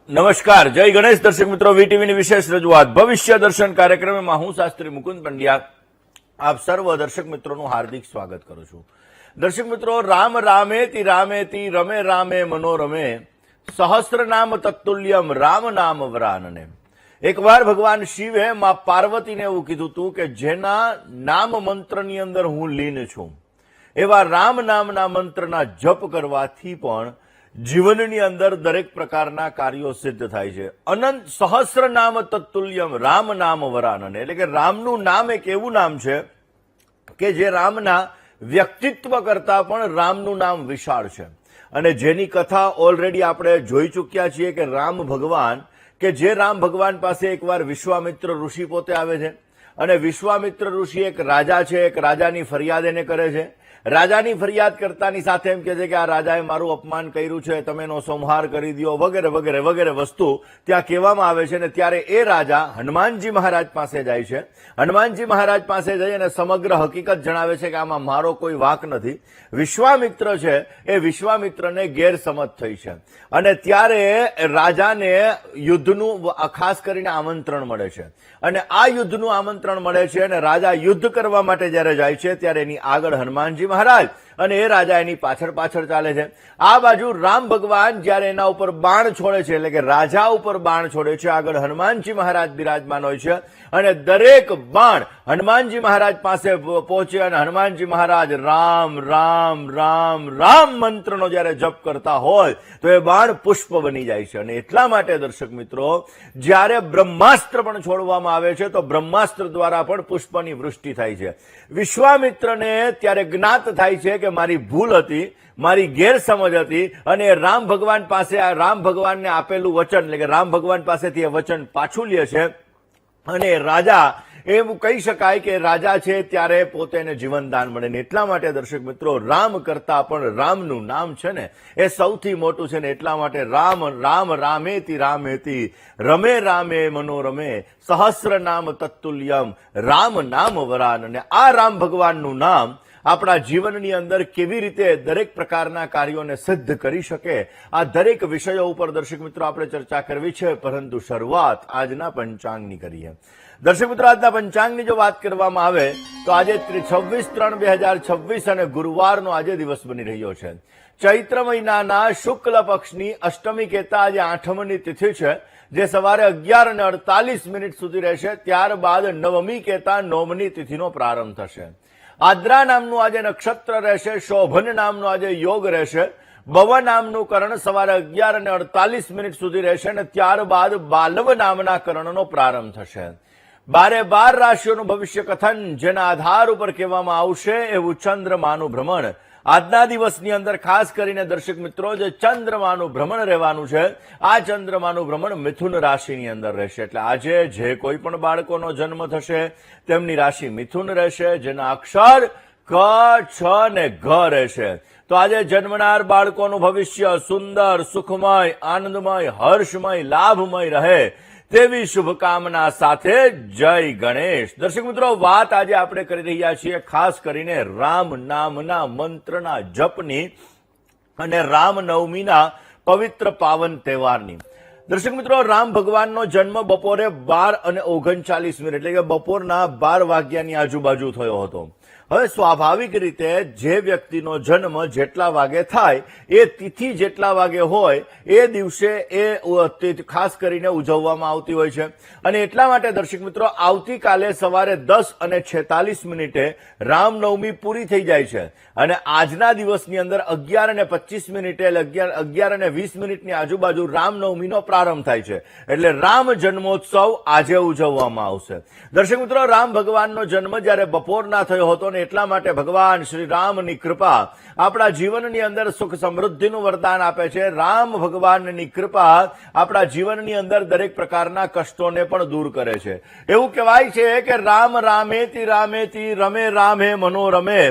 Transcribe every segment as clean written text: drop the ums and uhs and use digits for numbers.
નમસ્કાર, જય ગણેશ. દર્શક મિત્રો, વીટીવીની વિશેષ રજૂઆત ભવિષ્ય દર્શન કાર્યક્રમમાં હું શાસ્ત્રી મુકુંદ પંડ્યા આપ સર્વ દર્શક મિત્રોનું હાર્દિક સ્વાગત કરું છું. દર્શક મિત્રો, રામ રામેતિ રામેતિ રમે રામે મનોરમે સહસ્ર નામ તત્તુલ્યમ રામ નામ વરાનને. એકવાર ભગવાન શિવે માં પાર્વતીને એવું કીધું હતું કે જેના નામ મંત્રની અંદર હું લીન છું એવા રામ નામના મંત્રના જપ કરવાથી પણ જીવનની અંદર દરેક પ્રકારના કાર્યો સિદ્ધ થાય છે. અનંત સહસ્ર નામ તત્તુલ્યમ રામ નામ વરાનને, એટલે કે રામનું નામ એક એવું નામ છે કે જે રામના વ્યક્તિત્વ કરતા પણ રામનું નામ વિશાળ છે. અને જેની કથા ઓલરેડી આપણે જોઈ ચૂક્યા છીએ કે રામ ભગવાન, કે જે રામ ભગવાન પાસે એકવાર વિશ્વામિત્ર ઋષિ પોતે આવે છે અને વિશ્વામિત્ર ઋષિ એક રાજા છે, એક રાજાની ફરિયાદ એને કરે છે. રાજાની ફરિયાદ કરતાની સાથે એમ કહે છે કે આ રાજાએ મારું અપમાન કર્યું છે, તમે એનો સંહાર કરી દો, વગેરે વગેરે વગેરે વસ્તુ ત્યાં કહેવામાં આવે છે. અને ત્યારે એ રાજા હનુમાનજી મહારાજ પાસે જાય છે. હનુમાનજી મહારાજ પાસે જઈ અને સમગ્ર હકીકત જણાવે છે કે આમાં મારો કોઈ વાંક નથી. વિશ્વામિત્ર છે એ વિશ્વામિત્રને ગેરસમજ થઈ છે અને ત્યારે રાજાને યુદ્ધનું ખાસ કરીને આમંત્રણ મળે છે. અને આ યુદ્ધનું આમંત્રણ મળે છે અને રાજા યુદ્ધ કરવા માટે જયારે જાય છે ત્યારે એની આગળ હનુમાનજી મહારાજ અને એ રાજા એની પાછળ પાછળ ચાલે છે. આ બાજુ રામ ભગવાન જયારે એના ઉપર બાણ છોડે છે, એટલે કે રાજા ઉપર બાણ છોડે છે, આગળ હનુમાનજી મહારાજ બિરાજમાન હોય છે અને દરેક બાણ હનુમાનજી મહારાજ પાસે પહોંચે અને હનુમાનજી મહારાજ રામ રામ રામ રામ મંત્રનો જયારે જપ કરતા હોય તો એ બાણ પુષ્પ બની જાય છે. અને એટલા માટે દર્શક મિત્રો, જયારે બ્રહ્માસ્ત્ર પણ છોડવામાં આવે છે તો બ્રહ્માસ્ત્ર દ્વારા પણ પુષ્પની વૃષ્ટિ થાય છે. વિશ્વામિત્રને ત્યારે જ્ઞાત થાય છે કે મારી ભૂલ હતી, મારી ગેરસમજ હતી અને રામ ભગવાન પાસે રામ ભગવાનને આપેલું વચન, એટલે કે રામ ભગવાન પાસેથી એ વચન પાછું લે છે. અને રાજા, એવું કહી શકાય કે રાજા છે ત્યારે પોતે એને જીવનદાન મળે. ને એટલા માટે દર્શક મિત્રો, રામ કરતા પણ રામનું નામ છે ને એ સૌથી મોટું છે. ને એટલા માટે રામ રામ રામેતિ રામેતિ રમે રામે મનોરમે સહસ્ર નામ તત્તુલ્યમ રામ નામ વરાન. અને આ રામ ભગવાનનું નામ આપણા જીવનની અંદર કેવી રીતે દરેક પ્રકારના કાર્યોને સિદ્ધ કરી શકે, આ દરેક વિષયો ઉપર દર્શક મિત્રો આપણે ચર્ચા કરવી છે. પરંતુ શરૂઆત આજના પંચાંગની કરીએ. દર્શક મિત્રો, આજના પંચાંગની જો વાત કરવામાં આવે તો આજે 26/3/2026 અને ગુરુવારનો આજે દિવસ બની રહ્યો છે. ચૈત્ર મહિનાના શુક્લ પક્ષની અષ્ટમી કહેતા આજે આઠમની તિથિ છે, જે સવારે 11:48 સુધી રહેશે. ત્યારબાદ નવમી કહેતા નવમની તિથિનો પ્રારંભ થશે. આદ્રા નામનું આજે નક્ષત્ર રહેશે. શોભન નામનો આજે યોગ રહેશે. બવ નામનું કરણ સવારે 11:48 સુધી રહેશે અને ત્યારબાદ બાલવ નામના કરણનો પ્રારંભ થશે. 12 રાશિઓનું ભવિષ્ય કથન, જેના આધાર ઉપર કહેવામાં આવશે એવું ચંદ્રમાનું ભ્રમણ. આજના દિવસની અંદર ખાસ કરીને દર્શક મિત્રો, જે ચંદ્રમાનું ભ્રમણ રહેવાનું છે, આ ચંદ્રમાનું ભ્રમણ મિથુન રાશિની અંદર રહેશે. એટલે આજે જે કોઈ પણ બાળકોનો જન્મ થશે તેમની રાશિ મિથુન રહેશે, જેના અક્ષર ક, છ ને ઘ રહેશે. તો આજે જન્મનાર બાળકોનું ભવિષ્ય સુંદર, સુખમય, આનંદમય, હર્ષમય, લાભમય રહે તેવી શુભકામના સાથે જય ગણેશ. દર્શક મિત્રો, વાત આજે આપણે કરી રહ્યા છીએ ખાસ કરીને રામ નામના મંત્રના જપની અને રામનવમીના પવિત્ર પાવન તહેવારની. દર્શક મિત્રો, રામ ભગવાનનો જન્મ બપોરે 12:39, એટલે કે બપોરના 12 વાગ્યાની આજુબાજુ થયો હતો. હવે સ્વાભાવિક રીતે જે વ્યક્તિનો જન્મ જેટલા વાગે થાય એ તિથિ જેટલા વાગે હોય એ દિવસે એ ખાસ કરીને ઉજવવામાં આવતી હોય છે. અને એટલા માટે દર્શક મિત્રો, આવતીકાલે સવારે 10:46 રામનવમી પૂરી થઈ જાય છે અને આજના દિવસની અંદર 11:25 એટલે 11:20 આજુબાજુ રામનવમીનો પ્રારંભ થાય છે. એટલે રામ જન્મોત્સવ આજે ઉજવવામાં આવશે. દર્શક મિત્રો, રામ ભગવાનનો જન્મ જયારે બપોરના થયો હતો, એટલા માટે ભગવાન શ્રી રામની કૃપા આપણા જીવનની અંદર સુખ સમૃદ્ધિનું વરદાન આપે છે. રામ ભગવાનની કૃપા આપણા જીવનની અંદર દરેક પ્રકારના કષ્ટોને પણ દૂર કરે છે. એવું કહેવાય છે કે રામ રામેતિ રામેતિ રમે રામે મનોરમે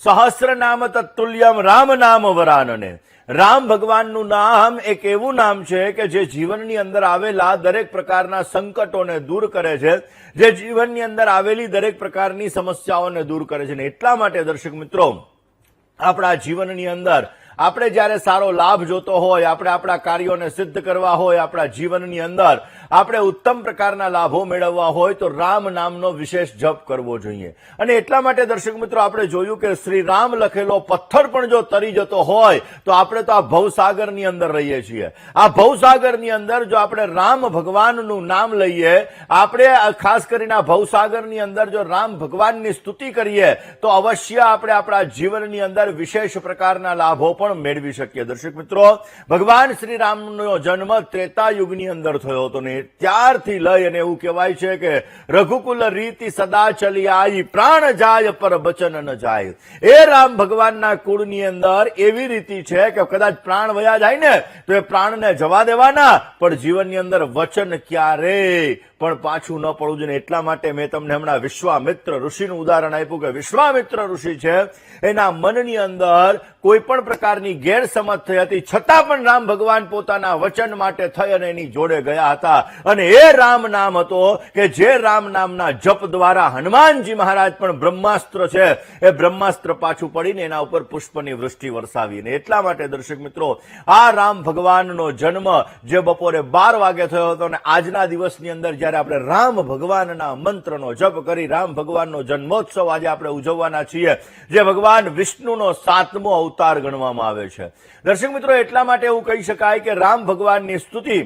સહસ્ર નામ તત્તુલ્યમ રામ નામ વરાનને. રામ ભગવાનનું નામ એક એવું નામ છે કે જે જીવનની અંદર આવેલા દરેક પ્રકારના સંકટોને દૂર કરે છે, જે જીવનની અંદર આવેલી દરેક પ્રકારની સમસ્યાઓને દૂર કરે છે. એટલા માટે દર્શક મિત્રો, આપણા જીવનની અંદર આપણે જ્યારે સારો લાભ જોતો હોય, આપણે આપણા કાર્યોને સિદ્ધ કરવા હોય, આપણા જીવનની અંદર આપણે ઉત્તમ પ્રકારના લાભો મેળવવા હોય તો રામ નામનો વિશેષ જપ કરવો જોઈએ. અને એટલા માટે દર્શક મિત્રો આપણે જોયું કે શ્રી રામ લખેલો પથ્થર પણ જો તરી જતો હોય તો આપણે તો આ ભવસાગરની અંદર રહીએ છીએ. આ ભવસાગરની અંદર જો આપણે રામ ભગવાનનું નામ લઈએ, આપણે ખાસ કરીને આ ભવસાગરની અંદર જો રામ ભગવાનની સ્તુતિ કરીએ તો અવશ્ય આપણે આપણા જીવનની અંદર વિશેષ પ્રકારના લાભો પણ મેળવી શકીએ. દર્શક મિત્રો, ભગવાન શ્રી રામનો જન્મ ત્રેતા યુગની અંદર થયો હતો ને ત્યારથી લઈ અને એવું કહેવાય છે કે રઘુકુલ રીતિ સદા ચલી આવી, પ્રાણ જાય પર બચન ન જાય. એ રામ ભગવાનના કુળની અંદર એવી રીતિ છે કે કદાચ પ્રાણ વયા જાય ને તો એ પ્રાણને જવા દેવાના, પણ જીવનની અંદર વચન ક્યારેય પણ પાછું ન પડવું જોઈએ. એટલા માટે મેં તમને હમણાં વિશ્વામિત્ર ઋષિનું ઉદાહરણ આપ્યું કે વિશ્વામિત્ર ઋષિ છે, એના મનની અંદર કોઈ પણ પ્રકારની ગેરસમજ થઈ હતી, છતાં પણ રામ ભગવાન પોતાના વચન માટે થઈ અને એની જોડે ગયા હતા. અને એ રામ નામ હતો કે જે રામ નામના જપ દ્વારા હનુમાનજી મહારાજ પણ બ્રહ્માસ્ત્ર છે એ બ્રહ્માસ્ત્ર પાછું પડીને એના ઉપર પુષ્પની વૃષ્ટિ વરસાવીને. એટલા માટે દર્શક મિત્રો, આ રામ ભગવાનનો જન્મ જે બપોરે 12 વાગે થયો હતો અને આજના દિવસની અંદર જ્યારે આપણે રામ ભગવાનના મંત્રનો જપ કરી રામ ભગવાનનો જન્મોત્સવ આજે આપણે ઉજવવાના છીએ, જે ભગવાન વિષ્ણુનો 7મો અવતાર ગણવામાં આવે છે. દર્શક મિત્રો, એટલા માટે એવું કહી શકાય કે રામ ભગવાનની સ્તુતિ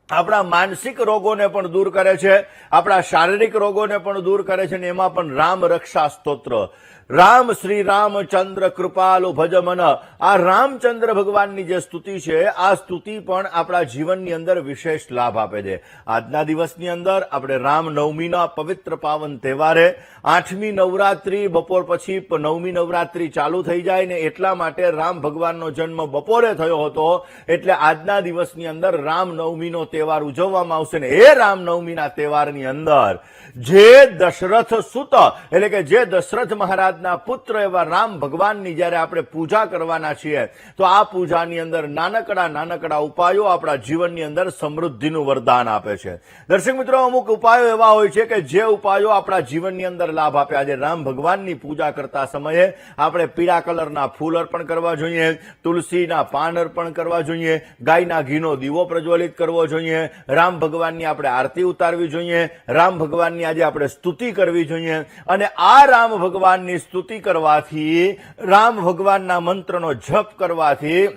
આપણા માનસિક રોગોને પણ દૂર કરે છે, આપણા શારીરિક રોગોને પણ દૂર કરે છે. અને એમાં પણ રામ રક્ષા સ્તોત્ર, રામ શ્રી રામચંદ્ર કૃપાલુ ભજમન, આ રામચંદ્ર ભગવાનની જે સ્તુતિ છે આ સ્તુતિ પણ આપણા જીવનની અંદર વિશેષ લાભ આપે છે. આજના દિવસની અંદર આપણે રામનવમીના પવિત્ર પાવન તહેવારે 8મી નવરાત્રી બપોર પછી 9મી નવરાત્રી ચાલુ થઈ જાય ને એટલા માટે રામ ભગવાનનો જન્મ બપોરે થયો હતો, એટલે આજના દિવસની અંદર રામનવમીનો તહેવાર ઉજવવામાં આવશે. ને એ રામનવમીના તહેવારની અંદર જે દશરથ સુત એટલે કે જે દશરથ મહારાજના પુત્ર એવા રામ ભગવાનની જ્યારે આપણે પૂજા કરવાના છીએ તો આ પૂજાની અંદર નાનકડા ઉપાયો આપણા જીવનની અંદર સમૃદ્ધિનું વરદાન આપે છે. દર્શક મિત્રો, અમુક ઉપાયો એવા હોય છે કે જે ઉપાયો આપણા જીવનની અંદર લાભ આપે. આજે રામ ભગવાનની પૂજા કરતા સમયે આપણે પીળા કલરના ફૂલ અર્પણ કરવા જોઈએ, તુલસીના પાન અર્પણ કરવા જોઈએ, ગાયના ઘીનો દીવો પ્રજ્વલિત કરવો જોઈએ, રામ ભગવાનની આપણે આરતી ઉતારવી જોઈએ, રામ ભગવાનની આજે આપણે સ્તુતિ કરવી જોઈએ. અને આ રામ ભગવાનની સ્તુતિ કરવાથી, રામ ભગવાનના મંત્રનો જપ કરવાથી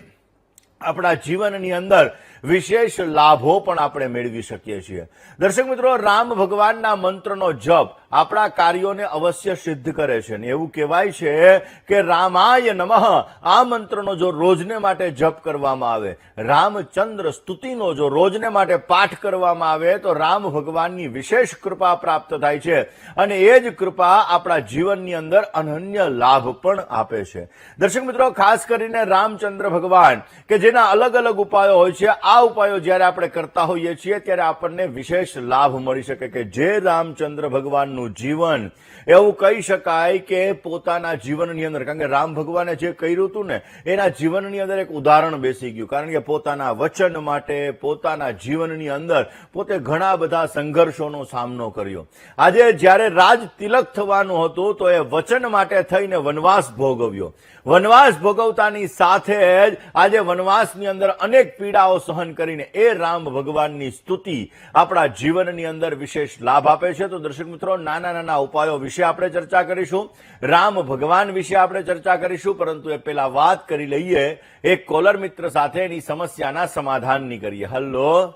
આપણા જીવનની અંદર વિશેષ લાભો પણ આપણે મેળવી શકીએ છીએ. દર્શક મિત્રો, રામ ભગવાનના મંત્રનો જપ આપણા કાર્યોને અવશ્ય સિદ્ધ કરે છે. ને એવું કહેવાય છે કે રામાય નમઃ આ મંત્રનો જો રોજને માટે જપ કરવામાં આવે, રામચંદ્ર સ્તુતિનો જો રોજને માટે પાઠ કરવામાં આવે તો રામ ભગવાનની વિશેષ કૃપા પ્રાપ્ત થાય છે. અને એ જ કૃપા આપણા જીવનની અંદર અનન્ય લાભ પણ આપે છે. દર્શક મિત્રો, ખાસ કરીને રામચંદ્ર ભગવાન કે જેના અલગ અલગ ઉપાયો હોય છે, આ ઉપાયો જ્યારે આપણે કરતા હોઈએ છીએ ત્યારે આપણને વિશેષ લાભ મળી શકે. કે જે રામચંદ્ર ભગવાનનું જીવન એવું કહી શકાય કે પોતાના જીવનની અંદર, કારણ કે રામ ભગવાને જે કર્યું હતું ને એના જીવનની અંદર એક ઉદાહરણ બેસી ગયું. કારણ કે પોતાના વચન માટે પોતાના જીવનની અંદર પોતે ઘણા બધા સંઘર્ષોનો સામનો કર્યો. આજે જ્યારે રાજ તિલક થવાનું હતું તો એ વચન માટે થઈને વનવાસ ભોગવ્યો. વનવાસ ભોગવતાની સાથે જ આજે વનવાસની અંદર અનેક પીડાઓ સહન કરીને એ રામ ભગવાનની સ્તુતિ આપણા જીવનની અંદર વિશેષ લાભ આપે છે. તો દર્શક મિત્રો, નાના ઉપાયો વિશે આપણે ચર્ચા કરીશું, રામ ભગવાન વિશે આપણે ચર્ચા કરીશું, પરંતુ એ પહેલા વાત કરી લઈએ એક કોલર મિત્ર સાથે એની સમસ્યાના સમાધાનની કરીએ. હલો,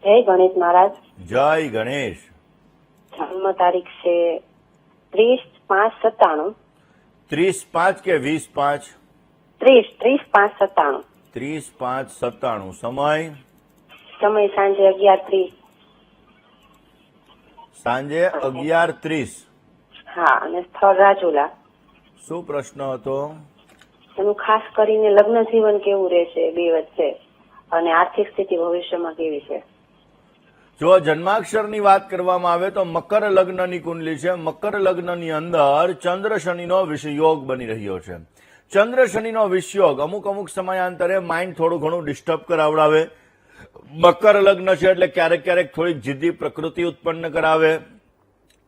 જય ગણેશ મહારાજ. જય ગણેશ. જન્મ તારીખ છે 30/5/97. 30/5 કે 20/5? 30/5/97. 30/5/97. સમય સાંજે 11:30. સાંજે 11:30. હા, અને સ્થળ રાજુલા. શું પ્રશ્ન હતો? એનું ખાસ કરીને લગ્ન જીવન કેવું રહેશે બે વચ્ચે, અને આર્થિક સ્થિતિ ભવિષ્યમાં કેવી છે? જો જન્માક્ષરની વાત કરવામાં આવે તો મકર લગ્નની કુંડલી છે. મકર લગ્નની અંદર ચંદ્ર શનિનો વિષયોગ બની રહ્યો છે. ચંદ્ર શનિનો વિષયોગ અમુક સમયાંતરે માઇન્ડ થોડું ઘણું ડિસ્ટર્બ કરાવડાવે. મકર લગ્ન છે એટલે ક્યારેક થોડીક જિદ્દી પ્રકૃતિ ઉત્પન્ન કરાવે.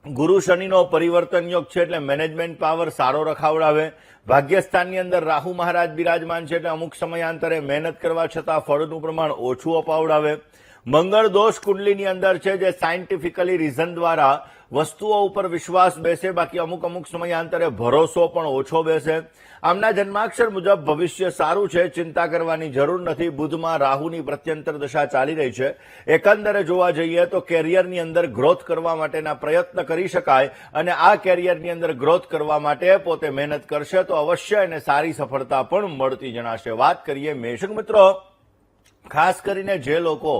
ગુરુ શનિનો પરિવર્તન યોગ છે એટલે મેનેજમેન્ટ પાવર સારો રખાવડાવે. ભાગ્યસ્થાનની અંદર રાહુ મહારાજ બિરાજમાન છે એટલે અમુક સમયાંતરે મહેનત કરવા છતાં ફળનું પ્રમાણ ઓછું અપાવડાવે. મંગળ દોષ કુંડલીની અંદર છે જે સાયન્ટિફિકલી રીઝન દ્વારા વસ્તુઓ ઉપર વિશ્વાસ બેસે, બાકી અમુક સમયાંતરે ભરોસો પણ ઓછો બેસે. આમના જન્માક્ષર મુજબ ભવિષ્ય સારું છે, ચિંતા કરવાની જરૂર નથી. બુધમાં રાહુની પ્રત્યંતર દશા ચાલી રહી છે. એકંદરે જોવા જઈએ તો કેરિયરની અંદર ગ્રોથ કરવા માટેના પ્રયત્ન કરી શકાય અને આ કેરિયરની અંદર ગ્રોથ કરવા માટે પોતે મહેનત કરશે તો અવશ્ય એને સારી સફળતા પણ મળતી જણાશે. વાત કરીએ મેષક મિત્રો, ખાસ કરીને જે લોકો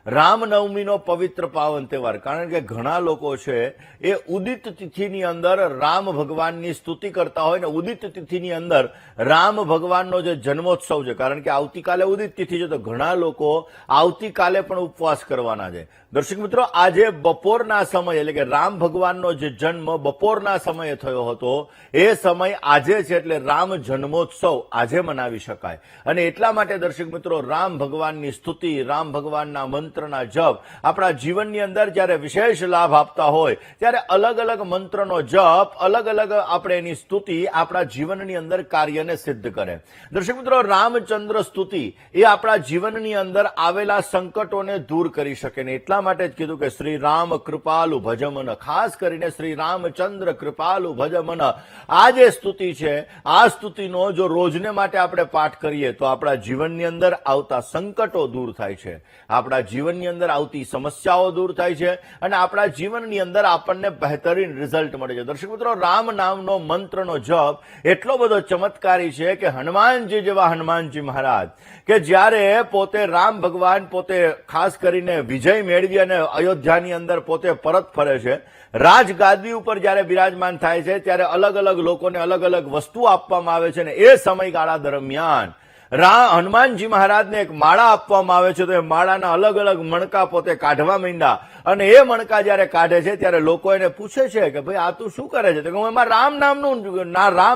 રામનવમીનો પવિત્ર પાવન તહેવાર, કારણ કે ઘણા લોકો છે એ ઉદિત તિથિની અંદર રામ ભગવાનની સ્તુતિ કરતા હોય ને ઉદિત તિથિની અંદર રામ ભગવાનનો જે જન્મોત્સવ છે, કારણ કે આવતીકાલે ઉદિત તિથિ છે તો ઘણા લોકો આવતીકાલે પણ ઉપવાસ કરવાના છે. દર્શક મિત્રો, આજે બપોરના સમય એટલે કે રામ ભગવાનનો જે જન્મ બપોરના સમયે થયો હતો એ સમય આજે છે એટલે રામ જન્મોત્સવ આજે મનાવી શકાય. અને એટલા માટે દર્શક મિત્રો, રામ ભગવાનની સ્તુતિ, રામ ભગવાનના મંત્રના જપ આપણા જીવનની અંદર જ્યારે વિશેષ લાભ આપતા હોય ત્યારે અલગ અલગ મંત્રનો જપ, અલગ અલગ આપણે એની સ્તુતિ આપણા જીવનની અંદર કાર્યને સિદ્ધ કરે. દર્શક મિત્રો, રામચંદ્ર સ્તુતિ એ આપણા જીવનની અંદર આવેલા સંકટોને દૂર કરી શકે ને એટલા માટે જ કીધું કે શ્રી રામ કૃપાલુ ભજમન, ખાસ કરીને શ્રી રામચંદ્ર કૃપાલુ ભજમન. આ જે સ્તુતિ છે આ સ્તુતિનો જો રોજને માટે આપણે પાઠ કરીએ તો આપણા જીવનની અંદર આવતા સંકટો દૂર થાય છે, આપણા જીવનની અંદર આવતી સમસ્યાઓ દૂર થાય છે અને આપણા જીવનની અંદર આપણને બહેતરીન રિઝલ્ટ મળે છે. દર્શક મિત્રો, રામ નામનો મંત્રનો જપ એટલો બધો ચમત્કારી છે કે હનુમાનજી જેવા હનુમાનજી મહારાજ કે જ્યારે પોતે રામ ભગવાન પોતે ખાસ કરીને વિજય મેળવી અને અયોધ્યાની અંદર પોતે પરત ફરે છે, રાજગાદી ઉપર જ્યારે બિરાજમાન થાય છે ત્યારે અલગ અલગ લોકોને અલગ અલગ વસ્તુ આપવામાં આવે છે અને એ સમયગાળા દરમિયાન હનુમાનજી મહારાજને એક માળા આપવામાં આવે છે તો એ માળાના અલગ અલગ મણકા પોતે કાઢવા માંડ્યા અને એ મણકા જયારે કાઢે છે ત્યારે લોકો એને પૂછે છે કે ભાઈ આ તું શું કરે છે? તો હું એમાં રામ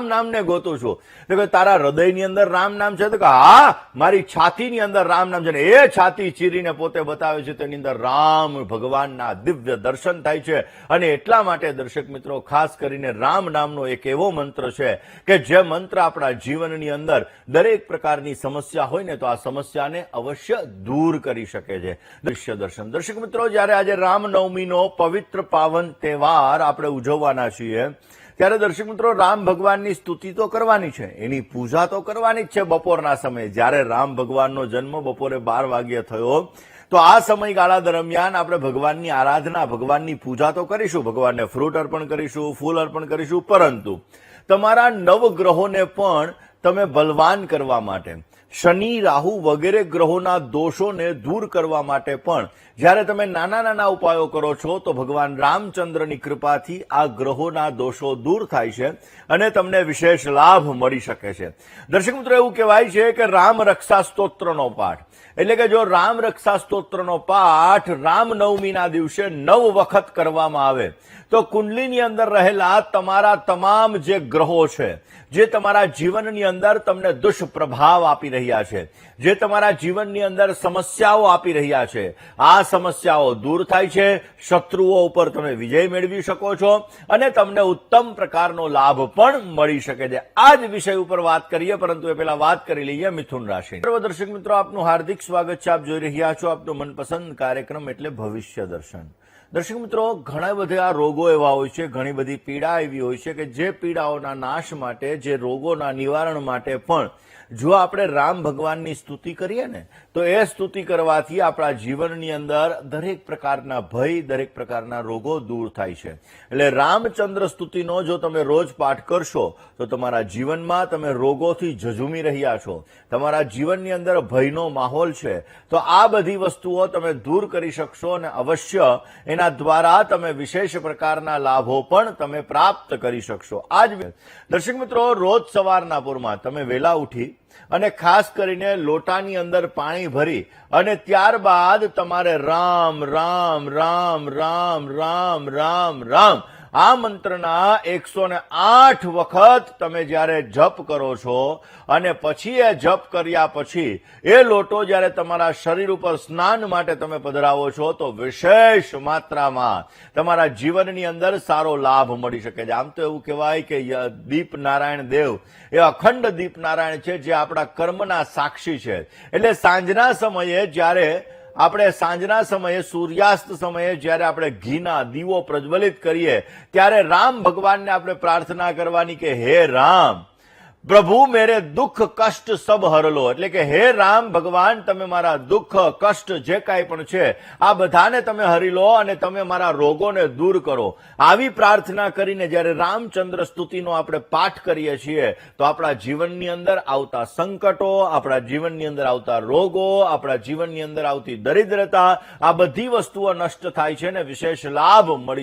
નામને ગોતું છું. તો કે તારા હૃદયની અંદર રામ નામ છે? તો કે હા, મારી છાતીની અંદર રામ નામ છે. ને એ છાતી ચીરીને પોતે બતાવે છે તેની અંદર રામ ભગવાનના દિવ્ય દર્શન થાય છે. અને એટલા માટે દર્શક મિત્રો, ખાસ કરીને રામ નામનો એક એવો મંત્ર છે કે જે મંત્ર આપણા જીવનની અંદર દરેક પ્રકારની સમસ્યા હોય ને તો આ સમસ્યાને અવશ્ય દૂર કરી શકે છે. દૃશ્ય દર્શન. દર્શક મિત્રો, જયારે આજે રામનવમીનો પવિત્ર પાવન તહેવાર આપણે ઉજવવાના છીએ ત્યારે દર્શક મિત્રો, રામ ભગવાનની સ્તુતિ તો કરવાની છે, એની પૂજા તો કરવાની જ છે. બપોરના સમયે જ્યારે રામ ભગવાનનો જન્મ બપોરે 12 વાગ્યે થયો તો આ સમયગાળા દરમિયાન આપણે ભગવાનની આરાધના, ભગવાનની પૂજા તો કરીશું, ભગવાનને ફ્રૂટ અર્પણ કરીશું, ફૂલ અર્પણ કરીશું, પરંતુ તમારા નવગ્રહોને પણ તમે બલવાન કરવા માટે, શનિ રાહુ વગેરે ગ્રહોના દોષોને દૂર કરવા માટે પણ જ્યારે તમે નાના નાના ઉપાયો કરો છો તો ભગવાન રામચંદ્રની કૃપાથી આ ગ્રહોના દોષો દૂર થાય છે અને તમને વિશેષ લાભ મળી શકે છે. દર્શક મિત્રો, એવું કહેવાય છે કે રામ રક્ષા સ્તોત્રનો પાઠ એટલે કે જો રામ રક્ષા સ્તોત્રનો પાઠ રામનવમીના દિવસે 9 વખત કરવામાં આવે તો કુંડલીની અંદર રહેલા તમારા તમામ જે ગ્રહો છે, જે તમારા જીવનની અંદર તમને દુષ્પ્રભાવ આપી રહ્યા છે, જે તમારા જીવનની અંદર સમસ્યાઓ આપી રહ્યા છે, આ સમસ્યાઓ દૂર થાય છે. શત્રુઓ ઉપર તમે વિજય મેળવી શકો છો અને તમને ઉત્તમ પ્રકારનો લાભ પણ મળી શકે છે. આ જ વિષય ઉપર વાત કરીએ, પરંતુ એ પહેલા વાત કરી લઈએ મિથુન રાશિ. દર્શક મિત્રો, આપનું હાર્દિક સ્વાગત છે. આપ જોઈ રહ્યા છો આપનો મનપસંદ કાર્યક્રમ એટલે ભવિષ્ય દર્શન. દર્શક મિત્રો, ઘણા બધા રોગો એવા હોય છે, ઘણી બધી પીડા એવી હોય છે કે જે પીડાઓના નાશ માટે, જે રોગોના નિવારણ માટે પણ જો આપણે રામ ભગવાનની સ્તુતિ કરીએ ને તો એ સ્તુતિ કરવાથી આપણા જીવનની અંદર દરેક પ્રકારના ભય, દરેક પ્રકારના રોગો દૂર થાય છે. એટલે રામચંદ્ર સ્તુતિનો જો તમે રોજ પાઠ કરશો તો તમારા જીવનમાં તમે રોગોથી ઝઝૂમી રહ્યા છો, તમારા જીવનની અંદર ભયનો માહોલ છે, તો આ બધી વસ્તુઓ તમે દૂર કરી શકશો અને અવશ્ય એના દ્વારા તમે વિશેષ પ્રકારના લાભો પણ તમે પ્રાપ્ત કરી શકશો. આજ દર્શક મિત્રો, રોજ સવારના પૂરમાં તમે વહેલા ઉઠી અને ખાસ કરીને લોટાની અંદર પાણી ભરી અને ત્યારબાદ તમારે રામ રામ રામ રામ રામ રામ રામ આ મંત્રના 108 વખત તમે જ્યારે જપ કરો છો અને પછી એ જપ કર્યા પછી એ લોટો જ્યારે તમારા શરીર ઉપર સ્નાન માટે તમે પધરાવો છો તો વિશેષ માત્રામાં તમારા જીવનની અંદર સારો લાભ મળી શકે છે. આમ તો એવું કહેવાય કે દીપ નારાયણ દેવ એ અખંડ દીપ નારાયણ છે, જે આપણા કર્મના સાક્ષી છે. એટલે સાંજના સમયે જ્યારે આપણે સૂર્યાસ્ત સમયે જ્યારે આપણે ઘીના દીવો પ્રજ્વલિત કરીએ ત્યારે રામ ભગવાનને આપણે પ્રાર્થના કરવાની કે હે રામ પ્રભુ મેરે દુઃખ કષ્ટ સબ હર લો, એટલે કે હે રામ ભગવાન તમે મારા દુઃખ કષ્ટ જે કાંઈ પણ છે આ બધાને તમે હરી લો અને તમે મારા રોગોને દૂર કરો. આવી પ્રાર્થના કરીને જ્યારે રામચંદ્ર સ્તુતિનો આપણે પાઠ કરીએ છીએ તો આપણા જીવનની અંદર આવતા સંકટો, આપણા જીવનની અંદર આવતા રોગો, આપણા જીવનની અંદર આવતી દરિદ્રતા, આ બધી વસ્તુઓ નષ્ટ થાય છે ને વિશેષ લાભ મળી